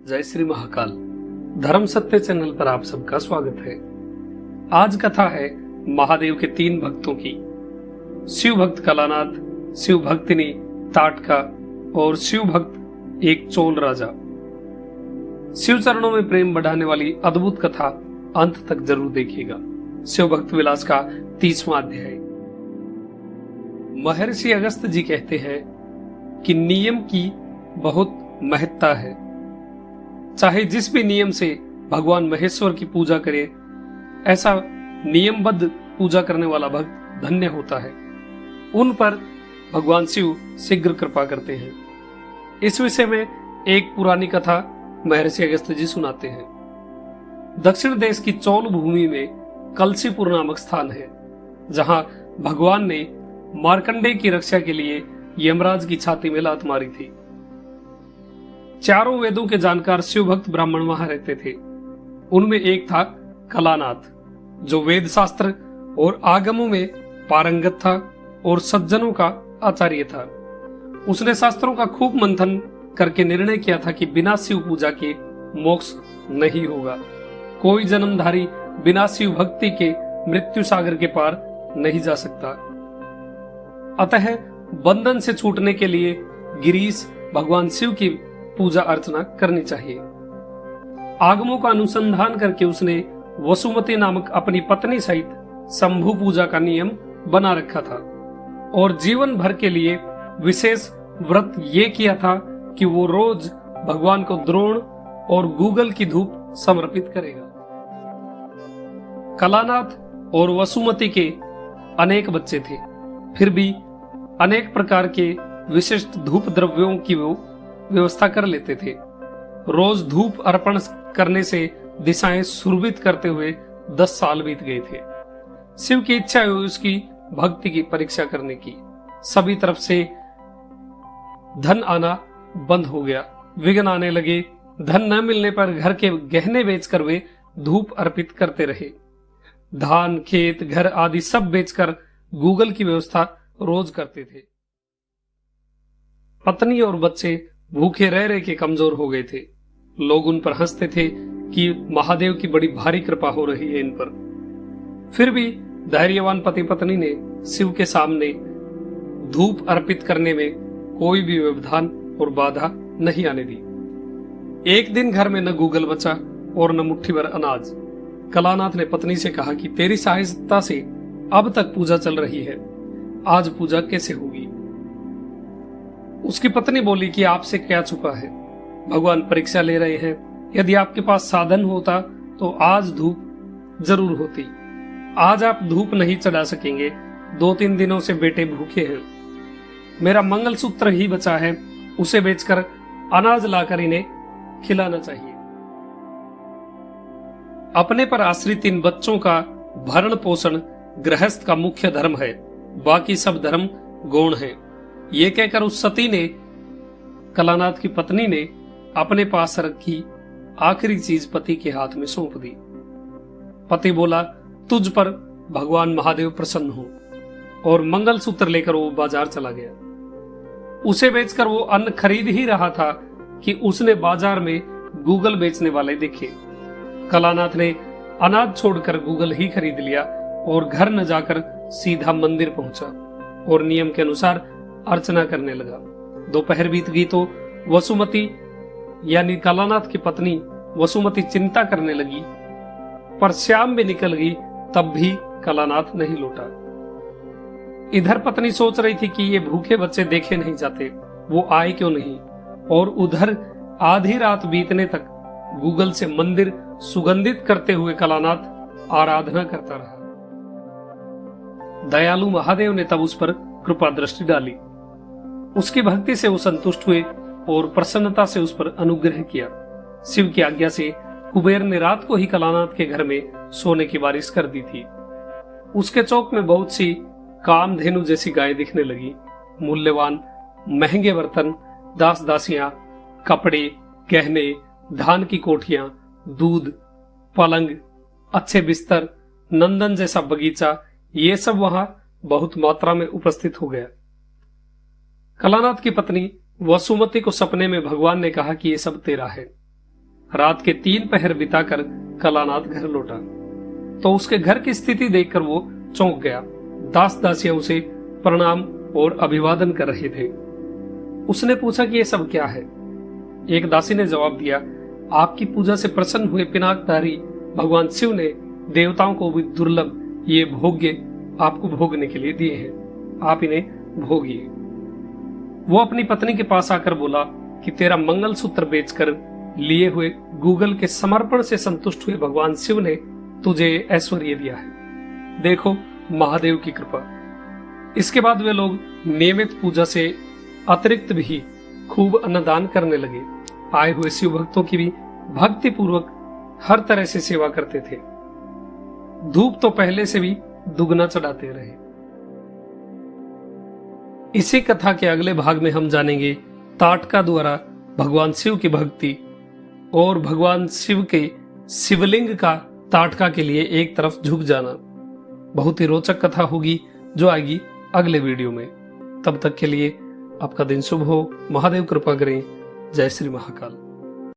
जय श्री महाकाल। धर्म सत्य चैनल पर आप सबका स्वागत है। आज कथा है महादेव के 3 भक्तों की। शिव भक्त कलानाथ, शिव भक्तिनी ताटका और शिव भक्त एक चोल राजा। शिव चरणों में प्रेम बढ़ाने वाली अद्भुत कथा अंत तक जरूर देखिएगा। शिव भक्त विलास का 30वां अध्याय। महर्षि अगस्त जी कहते हैं कि नियम की बहुत महत्ता है। चाहे जिस भी नियम से भगवान महेश्वर की पूजा करे, ऐसा नियमबद्ध पूजा करने वाला भक्त धन्य होता है। उन पर भगवान शिव शीघ्र कृपा करते हैं। इस विषय में एक पुरानी कथा महर्षि अगस्त जी सुनाते हैं। दक्षिण देश की चौल भूमि में कलसीपुर नामक स्थान है, जहां भगवान ने मार्कंडेय की रक्षा के लिए यमराज की छाती में लात मारी थी। चारों वेदों के जानकार शिव भक्त ब्राह्मण वहां रहते थे। उनमें एक था कलानाथ, जो वेद शास्त्र और आगमों में पारंगत था और सज्जनों का आचार्य था। उसने शास्त्रों का खूब मंथन करके निर्णय किया था कि बिना शिव पूजा के मोक्ष नहीं होगा। कोई जन्मधारी बिना शिव भक्ति के मृत्यु सागर के पार नहीं जा सकता। अतः बंधन से छूटने के लिए गिरीश भगवान शिव की पूजा अर्चना करनी चाहिए। आगमों का अनुसंधान करके उसने वसुमती नामक अपनी पत्नी सहित शंभु पूजा का नियम बना रखा था और जीवन भर के लिए विशेष व्रत ये किया था कि वो रोज भगवान को द्रोण और गूगल की धूप समर्पित करेगा। कलानाथ और वसुमती के अनेक बच्चे थे, फिर भी अनेक प्रकार के विशिष्ट धूप द्रव्यों की वो व्यवस्था कर लेते थे। रोज धूप अर्पण करने से दिशाएं सुरभित करते हुए 10 साल बीत गए थे। शिव की इच्छा हुई उसकी भक्ति की परीक्षा करने की। सभी तरफ से धन आना बंद हो गया, विघ्न आने लगे। धन न मिलने पर घर के गहने बेचकर वे धूप अर्पित करते रहे। धान, खेत, घर आदि सब बेचकर गूगल की व्यवस्था रोज करते थे। पत्नी और बच्चे भूखे रह रह के कमजोर हो गए थे। लोग उन पर हंसते थे कि महादेव की बड़ी भारी कृपा हो रही है इन पर। फिर भी धैर्यवान पति पत्नी ने शिव के सामने धूप अर्पित करने में कोई भी व्यवधान और बाधा नहीं आने दी। एक दिन घर में न गूगल बचा और न मुट्ठी भर अनाज। कलानाथ ने पत्नी से कहा कि तेरी सहायता से अब तक पूजा चल रही है, आज पूजा कैसे होगी? उसकी पत्नी बोली कि आपसे क्या छुपा है, भगवान परीक्षा ले रहे हैं। यदि आपके पास साधन होता तो आज धूप जरूर होती। आज आप धूप नहीं चढ़ा सकेंगे। 2-3 दिनों से बेटे भूखे हैं। मेरा मंगलसूत्र ही बचा है, उसे बेचकर अनाज लाकर इन्हें खिलाना चाहिए। अपने पर आश्रित इन बच्चों का भरण पोषण गृहस्थ का मुख्य धर्म है, बाकी सब धर्म गौण है। ये कहकर उस सती ने, कलानाथ की पत्नी ने, अपने पास रखी आखिरी चीज पति के हाथ में सौंप दी। पति बोला, तुझ पर भगवान महादेव प्रसन्न हो, और मंगलसूत्र लेकर वो बाजार चला गया। उसे बेचकर वो अन्न खरीद ही रहा था कि उसने बाजार में गूगल बेचने वाले देखे। कलानाथ ने अनाज छोड़कर गूगल ही खरीद लिया और घर न जाकर सीधा मंदिर पहुंचा और नियम के अनुसार अर्चना करने लगा। दोपहर बीत गई तो वसुमती यानी कलानाथ की पत्नी वसुमती चिंता करने लगी, पर श्याम भी निकल गई, तब भी कलानाथ नहीं लौटा। इधर पत्नी सोच रही थी कि ये भूखे बच्चे देखे नहीं जाते, वो आए क्यों नहीं, और उधर आधी रात बीतने तक गूगल से मंदिर सुगंधित करते हुए कलानाथ आराधना करता रहा। दयालु महादेव ने तब उस पर कृपा दृष्टि डाली। उसकी भक्ति से वो संतुष्ट हुए और प्रसन्नता से उस पर अनुग्रह किया। शिव की आज्ञा से कुबेर ने रात को ही कलानाथ के घर में सोने की बारिश कर दी थी। उसके चौक में बहुत सी कामधेनु जैसी गायें दिखने लगी। मूल्यवान महंगे बर्तन, दास दासियां, कपड़े, गहने, धान की कोठियां, दूध, पलंग, अच्छे बिस्तर, नंदन जैसा बगीचा, ये सब वहां बहुत मात्रा में उपस्थित हो गया। कलानाथ की पत्नी वसुमती को सपने में भगवान ने कहा कि ये सब तेरा है। रात के 3 पहर बिताकर कलानाथ घर लौटा तो उसके घर की स्थिति देखकर वो चौंक गया। दास दासियां उसे प्रणाम और अभिवादन कर रहे थे। उसने पूछा कि ये सब क्या है। एक दासी ने जवाब दिया, आपकी पूजा से प्रसन्न हुए पिनाकधारी भगवान शिव ने देवताओं को भी दुर्लभ ये भोग्य आपको भोगने के लिए दिए हैं, आप इन्हें भोगिए। वो अपनी पत्नी के पास आकर बोला कि तेरा मंगलसूत्र बेचकर लिए हुए गूगल के समर्पण से संतुष्ट हुए भगवान शिव ने तुझे ऐश्वर्य दिया है, देखो महादेव की कृपा। इसके बाद वे लोग नियमित पूजा से अतिरिक्त भी खूब अन्नदान करने लगे। आए हुए शिव भक्तों की भी भक्ति पूर्वक हर तरह से सेवा करते थे। धूप तो पहले से भी दुगना चढ़ाते रहे। इसी कथा के अगले भाग में हम जानेंगे ताटका द्वारा भगवान शिव की भक्ति और भगवान शिव के शिवलिंग का ताटका के लिए एक तरफ झुक जाना। बहुत ही रोचक कथा होगी जो आएगी अगले वीडियो में। तब तक के लिए आपका दिन शुभ हो। महादेव कृपा करें। जय श्री महाकाल।